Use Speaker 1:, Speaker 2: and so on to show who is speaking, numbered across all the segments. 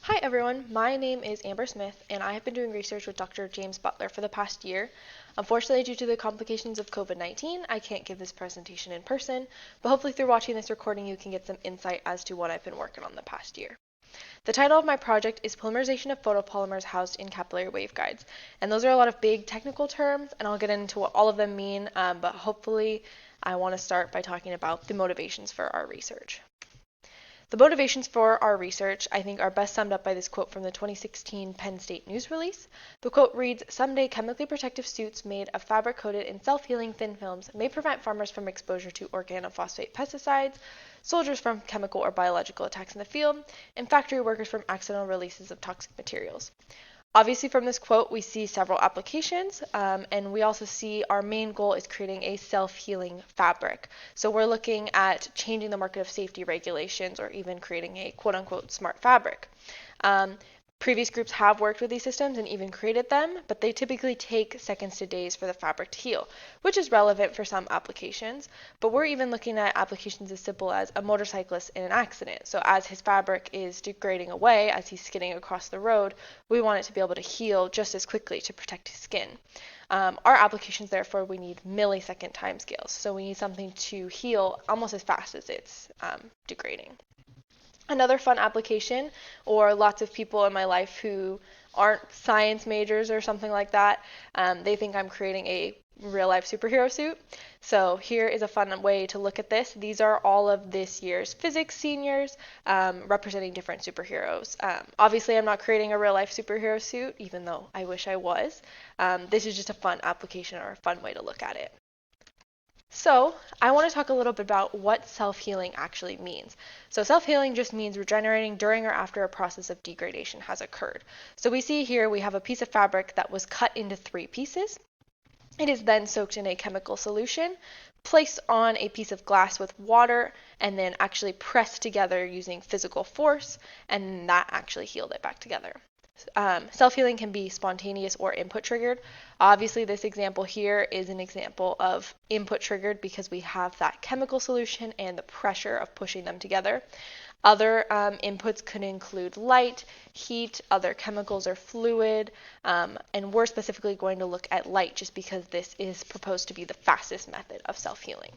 Speaker 1: Hi everyone, my name is Amber Smith and I have been doing research with Dr. James Butler for the past year. Unfortunately, due to the complications of COVID-19, I can't give this presentation in person, but hopefully through watching this recording you can get some insight as to what I've been working on the past year. The title of my project is Polymerization of Photopolymers Housed in Capillary Waveguides, and those are a lot of big technical terms and I'll get into what all of them mean, but hopefully I want to start by talking about the motivations for our research. The motivations for our research, I think, are best summed up by this quote from the 2016 Penn State news release. The quote reads, "Someday chemically protective suits made of fabric coated in self-healing thin films may prevent farmers from exposure to organophosphate pesticides, soldiers from chemical or biological attacks in the field, and factory workers from accidental releases of toxic materials." Obviously from this quote we see several applications, and we also see our main goal is creating a self-healing fabric. So we're looking at changing the market of safety regulations or even creating a quote-unquote smart fabric. Previous groups have worked with these systems and even created them, but they typically take seconds to days for the fabric to heal, which is relevant for some applications. But we're even looking at applications as simple as a motorcyclist in an accident. So as his fabric is degrading away, as he's skidding across the road, we want it to be able to heal just as quickly to protect his skin. Our applications, therefore, we need millisecond timescales. So we need something to heal almost as fast as it's degrading. Another fun application, or lots of people in my life who aren't science majors or something like that, they think I'm creating a real-life superhero suit. So here is a fun way to look at this. These are all of this year's physics seniors representing different superheroes. Obviously, I'm not creating a real-life superhero suit, even though I wish I was. This is just a fun application or a fun way to look at it. So I want to talk a little bit about what self-healing actually means. So self-healing just means regenerating during or after a process of degradation has occurred. So we see here we have a piece of fabric that was cut into 3 pieces. It is then soaked in a chemical solution, placed on a piece of glass with water, and then actually pressed together using physical force, and that actually healed it back together. Self-healing can be spontaneous or input triggered. Obviously, this example here is an example of input triggered because we have that chemical solution and the pressure of pushing them together. Other inputs could include light, heat, other chemicals or fluid, and we're specifically going to look at light just because this is proposed to be the fastest method of self-healing.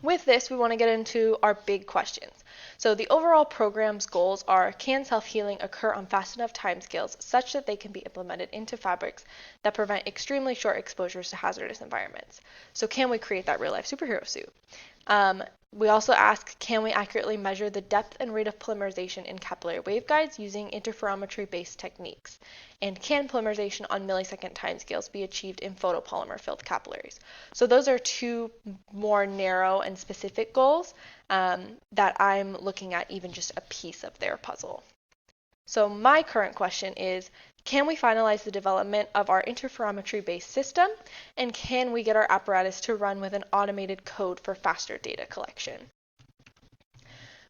Speaker 1: With this, we want to get into our big questions. So the overall program's goals are, can self-healing occur on fast enough timescales such that they can be implemented into fabrics that prevent extremely short exposures to hazardous environments? So can we create that real-life superhero suit? We also ask, can we accurately measure the depth and rate of polymerization in capillary waveguides using interferometry-based techniques? And can polymerization on millisecond timescales be achieved in photopolymer-filled capillaries? So those are 2 more narrow and specific goals that I'm looking at even just a piece of their puzzle. So my current question is, can we finalize the development of our interferometry-based system, and can we get our apparatus to run with an automated code for faster data collection?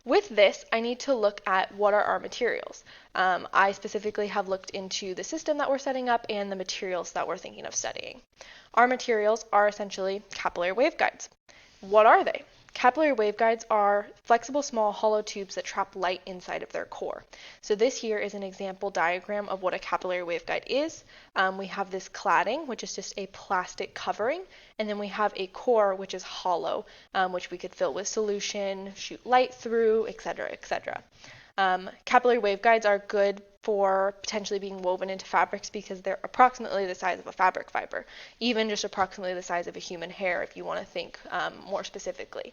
Speaker 1: With this, I need to look at what are our materials. I specifically have looked into the system that we're setting up and the materials that we're thinking of studying. Our materials are essentially capillary waveguides. What are they? Capillary waveguides are flexible small hollow tubes that trap light inside of their core. So this here is an example diagram of what a capillary waveguide is. We have this cladding, which is just a plastic covering, and then we have a core, which is hollow, which we could fill with solution, shoot light through, etc., etc. Capillary waveguides are good for potentially being woven into fabrics because they're approximately the size of a fabric fiber, even just approximately the size of a human hair if you want to think more specifically.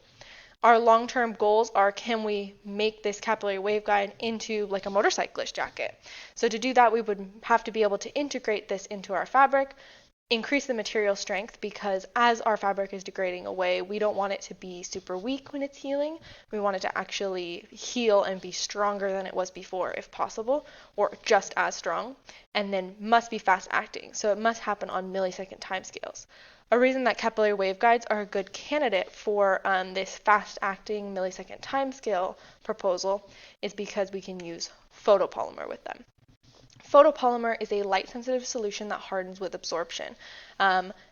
Speaker 1: Our long-term goals are, can we make this capillary waveguide into like a motorcyclist jacket? So to do that, we would have to be able to integrate this into our fabric, increase the material strength, because as our fabric is degrading away, we don't want it to be super weak when it's healing. We want it to actually heal and be stronger than it was before if possible, or just as strong, and then must be fast acting. So it must happen on millisecond timescales. A reason that capillary waveguides are a good candidate for this fast acting millisecond timescale proposal is because we can use photopolymer with them. Photopolymer is a light-sensitive solution that hardens with absorption,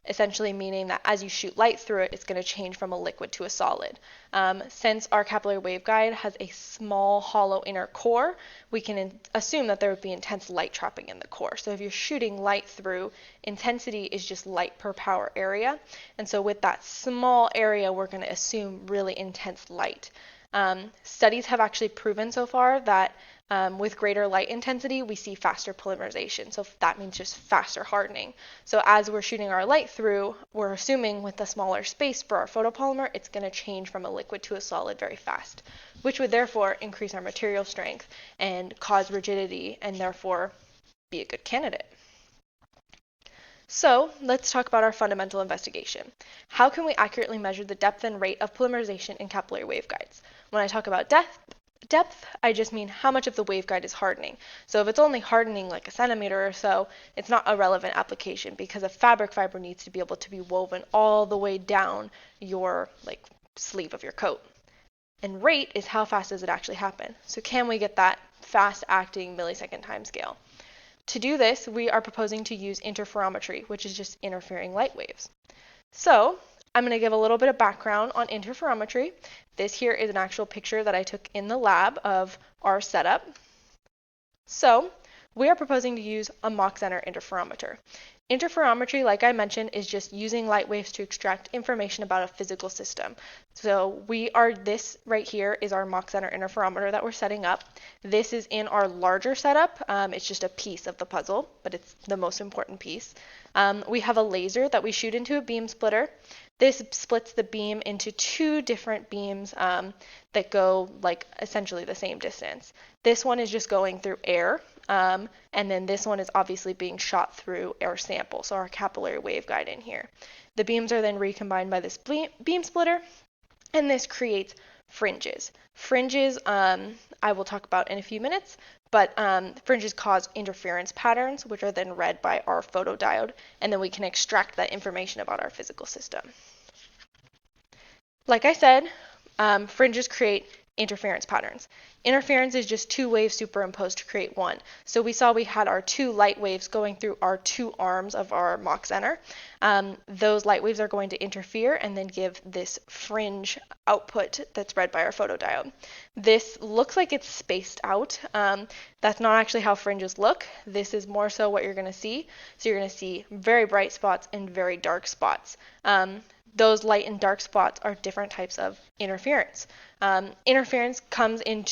Speaker 1: essentially meaning that as you shoot light through it, it's going to change from a liquid to a solid. Since our capillary waveguide has a small hollow inner core, we can assume that there would be intense light trapping in the core. So if you're shooting light through, intensity is just light per power area. And so with that small area, we're going to assume really intense light. Studies have actually proven so far that with greater light intensity, we see faster polymerization. So that means just faster hardening. So as we're shooting our light through, we're assuming with the smaller space for our photopolymer, it's going to change from a liquid to a solid very fast, which would therefore increase our material strength and cause rigidity and therefore be a good candidate. So let's talk about our fundamental investigation. How can we accurately measure the depth and rate of polymerization in capillary waveguides? When I talk about depth, I just mean how much of the waveguide is hardening. So if it's only hardening like a centimeter or so, it's not a relevant application because a fabric fiber needs to be able to be woven all the way down your sleeve of your coat. And rate is how fast does it actually happen. So can we get that fast acting millisecond timescale? To do this, we are proposing to use interferometry, which is just interfering light waves. So I'm going to give a little bit of background on interferometry. This here is an actual picture that I took in the lab of our setup. So we are proposing to use a Mach-Zehnder interferometer. Interferometry, like I mentioned, is just using light waves to extract information about a physical system. So this right here is our Mach-Zehnder interferometer that we're setting up. This is in our larger setup. It's just a piece of the puzzle, but it's the most important piece. We have a laser that we shoot into a beam splitter. This splits the beam into two different beams that go essentially the same distance. This one is just going through air, and then this one is obviously being shot through our sample, so our capillary waveguide in here. The beams are then recombined by this beam splitter, and this creates fringes. Fringes, I will talk about in a few minutes, but fringes cause interference patterns, which are then read by our photodiode, and then we can extract that information about our physical system. Like I said, fringes create interference patterns. Interference is just two waves superimposed to create one. So we saw we had our two light waves going through our two arms of our Mach-Zehnder. Those light waves are going to interfere and then give this fringe output that's read by our photodiode. This looks like it's spaced out. That's not actually how fringes look. This is more so what you're going to see. So you're going to see very bright spots and very dark spots. Those light and dark spots are different types of interference. Interference comes in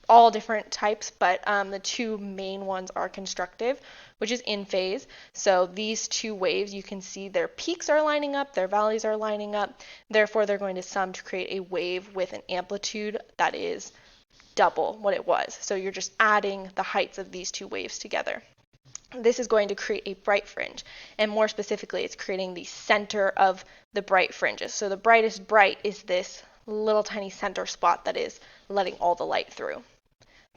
Speaker 1: all different types, but the two main ones are constructive, which is in phase. So these two waves, you can see their peaks are lining up, their valleys are lining up. Therefore, they're going to sum to create a wave with an amplitude that is double what it was. So you're just adding the heights of these two waves together. This is going to create a bright fringe, and more specifically, it's creating the center of the bright fringes. So the brightest bright is this little tiny center spot that is letting all the light through.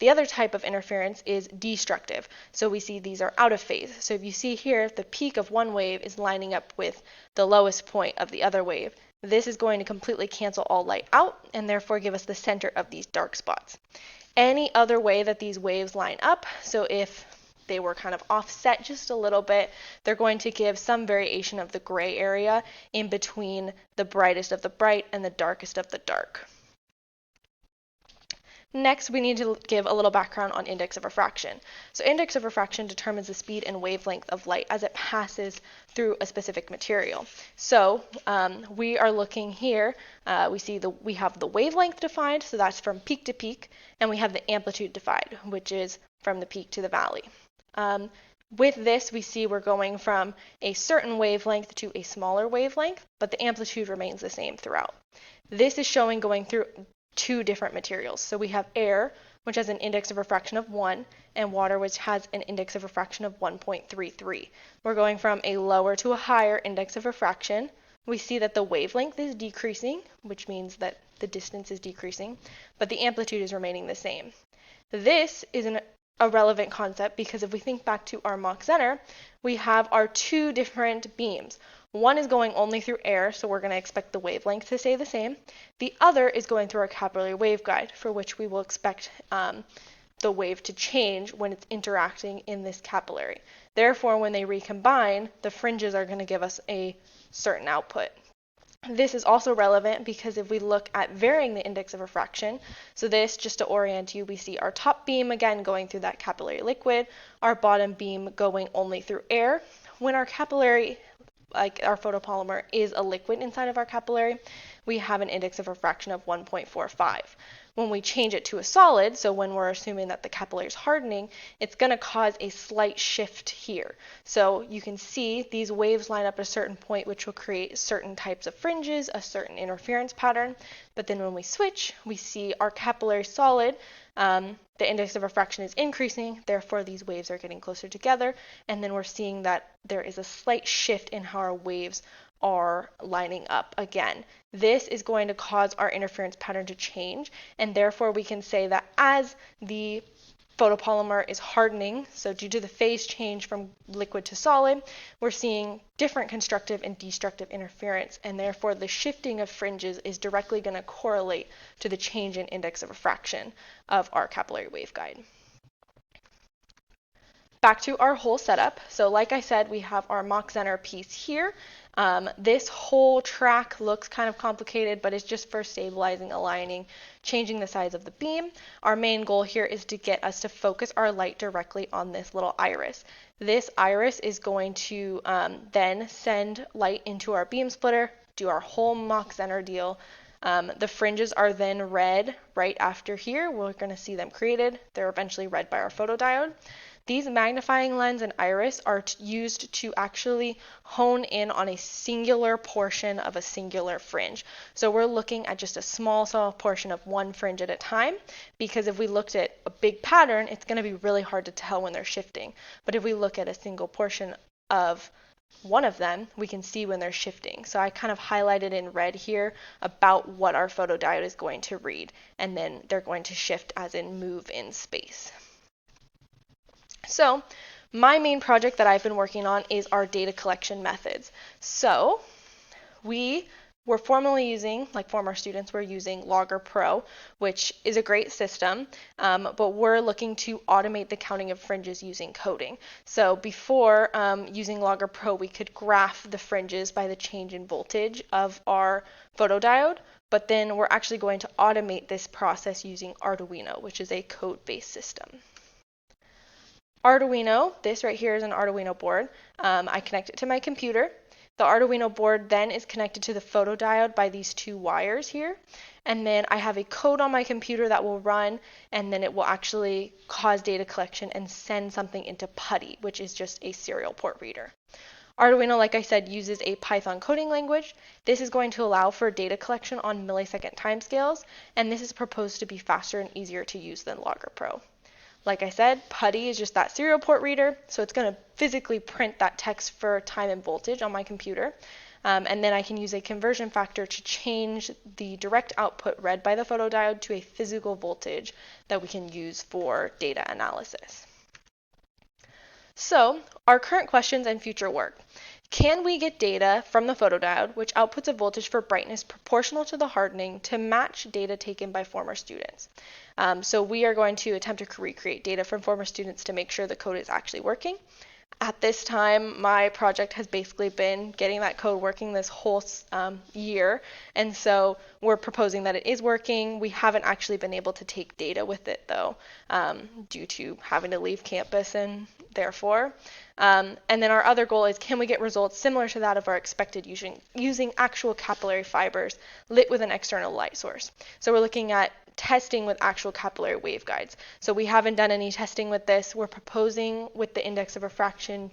Speaker 1: The other type of interference is destructive. So we see these are out of phase. So if you see here, the peak of one wave is lining up with the lowest point of the other wave. This is going to completely cancel all light out and therefore give us the center of these dark spots. Any other way that these waves line up, so if they were kind of offset just a little bit, they're going to give some variation of the gray area in between the brightest of the bright and the darkest of the dark. Next, we need to give a little background on index of refraction. So index of refraction determines the speed and wavelength of light as it passes through a specific material. So we are looking here, we have the wavelength defined, so that's from peak to peak, and we have the amplitude defined, which is from the peak to the valley. With this, we see we're going from a certain wavelength to a smaller wavelength, but the amplitude remains the same throughout. This is showing going through two different materials. So we have air, which has an index of refraction of 1, and water, which has an index of refraction of 1.33. We're going from a lower to a higher index of refraction. We see that the wavelength is decreasing, which means that the distance is decreasing, but the amplitude is remaining the same. This is a relevant concept because if we think back to our Mach-Zehnder, we have our two different beams. One is going only through air, so we're going to expect the wavelength to stay the same. The other is going through our capillary waveguide, for which we will expect the wave to change when it's interacting in this capillary. Therefore, when they recombine, the fringes are going to give us a certain output. This is also relevant because if we look at varying the index of refraction, so this, just to orient you, we see our top beam again going through that capillary liquid, our bottom beam going only through air. When our capillary, like our photopolymer, is a liquid inside of our capillary, we have an index of refraction of 1.45. When we change it to a solid, so when we're assuming that the capillary is hardening, it's going to cause a slight shift here. So you can see these waves line up at a certain point, which will create certain types of fringes, a certain interference pattern. But then when we switch, we see our capillary solid, the index of refraction is increasing, therefore these waves are getting closer together, and then we're seeing that there is a slight shift in how our waves are lining up again. This is going to cause our interference pattern to change, and therefore we can say that as the photopolymer is hardening, so due to the phase change from liquid to solid, we're seeing different constructive and destructive interference, and therefore the shifting of fringes is directly going to correlate to the change in index of refraction of our capillary waveguide. Back to our whole setup. So like I said, we have our Mach Zener piece here. This whole track looks kind of complicated, but it's just for stabilizing, aligning, changing the size of the beam. Our main goal here is to get us to focus our light directly on this little iris. This iris is going to then send light into our beam splitter, do our whole Mach Zener deal. The fringes are then read right after here. We're going to see them created. They're eventually read by our photodiode. These magnifying lens and iris are used to actually hone in on a singular portion of a singular fringe. So we're looking at just a small portion of one fringe at a time, because if we looked at a big pattern, it's going to be really hard to tell when they're shifting. But if we look at a single portion of one of them, we can see when they're shifting. So I kind of highlighted in red here about what our photodiode is going to read, and then they're going to shift as in move in space. So my main project that I've been working on is our data collection methods. So we were formerly using, like former students were using Logger Pro, which is a great system, but we're looking to automate the counting of fringes using coding. So before using Logger Pro, we could graph the fringes by the change in voltage of our photodiode, but then we're actually going to automate this process using Arduino, which is a code-based system. Arduino, this right here is an Arduino board. I connect it to my computer. The Arduino board then is connected to the photodiode by these two wires here. And then I have a code on my computer that will run, and then it will actually cause data collection and send something into PuTTY, which is just a serial port reader. Arduino, like I said, uses a Python coding language. This is going to allow for data collection on millisecond timescales, and this is proposed to be faster and easier to use than Logger Pro. Like I said, PuTTY is just that serial port reader, so it's going to physically print that text for time and voltage on my computer. And then I can use a conversion factor to change the direct output read by the photodiode to a physical voltage that we can use for data analysis. So, our current questions and future work. Can we get data from the photodiode, which outputs a voltage for brightness proportional to the hardening, to match data taken by former students? So we are going to attempt to recreate data from former students to make sure the code is actually working. At this time, my project has basically been getting that code working this whole year, and so we're proposing that it is working. We haven't actually been able to take data with it, though, due to having to leave campus and therefore. And then our other goal is, can we get results similar to that of our expected using actual capillary fibers lit with an external light source? So we're looking at testing with actual capillary waveguides. So we haven't done any testing with this. We're proposing with the index of refraction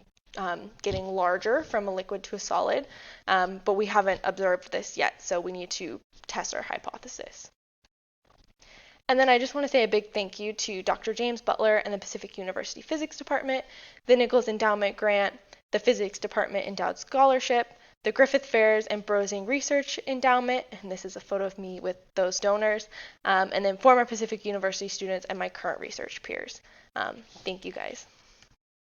Speaker 1: getting larger from a liquid to a solid, but we haven't observed this yet, so we need to test our hypothesis. And then I just want to say a big thank you to Dr. James Butler and the Pacific University Physics Department, the Nichols Endowment Grant, the Physics Department Endowed Scholarship, the Griffith Fairs and Brosing Research Endowment, and this is a photo of me with those donors, and then former Pacific University students and my current research peers. Thank you guys.